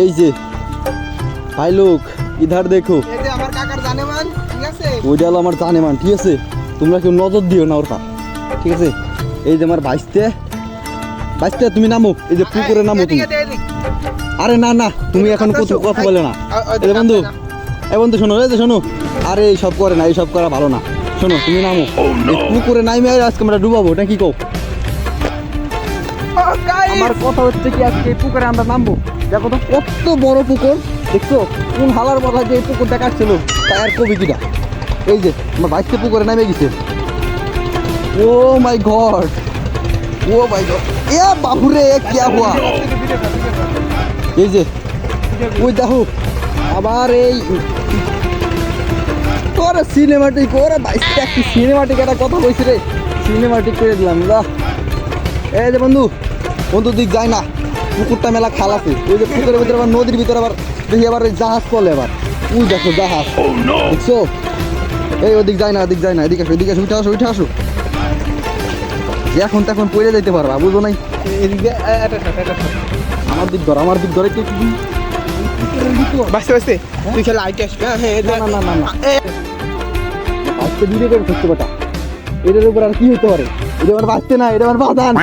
এই যে ভাই লোক ইধার দেখো, এই যে আমার কাকার জানেমান, ঠিক আছে? ওইটা হলো আমার জানেমান, ঠিক আছে? তোমরা কেউ নজর দিও না ওর পা, ঠিক আছে? এই যে আমার বাইসতে বাইসতে তুমি নামো, এই যে পুকুরে নামো তুমি। এদিকে দে, এদিকে। আরে না না, তুমি এখন কথা বলে না। এই যে বন্ধু, এই বন্ধু শোনো, এই যে শোনো, আরে এইসব করে না, এইসব করা ভালো না। শোনো তুমি নামো, এই পুকুরে নামে আজকে আমরা ডুবাবো, এটা কি কও? ও, guys! আমার কথা হচ্ছে কি, আজকে এই পুকুরে আমরা নামবো। দেখো তো কত বড় পুকুর, দেখছো? কোন হালার বলা যে এই পুকুর দেখাচ্ছিল, তাই আর কবি কিটা। এই যে আমার বাইকতে পুকুরে নামে গেছে। ও মাই গড, ও মাই গড, এ বাবুরে কি হুয়া। এই যে ওই দেখো আবার এই তোরা সিনেমাটিক, ওরা বাইকটা একটু সিনেমাটিক একটা কথা কইছে রে, সিনেমাটিক করে দিলাম। এই যে বন্ধু, বন্ধু দিক যায় না, পুকুরটা মেলা খাল আছে। ওই যে পুকুরের ভিতরে আবার নদীর ভিতরে আবার দেখি আবার জাহাজ চলে, আবার ওই দেখো জাহাজ, দেখছো? এই ওদিক যায় না, ওদিক যায় না, এদিকে আসো, এদিকে আসো, উঠে আসো, উঠে আসো। এখন তখন পড়ে যেতে পারবা, বুঝো নাই? এদিকে, এটা শট, এটা শট। আমার দিক ধর, আমার দিক ধরে কে কি বাসতে বাসতে তুই খেলা আইতে আসবি। হ্যাঁ, না না না না না, এ, আজকে ভিডিও করে থাকতে পারতা, এটার উপর আর কি হতে পারে? এটা আমার বাঁচতে না, এটা আমার বাঁধান।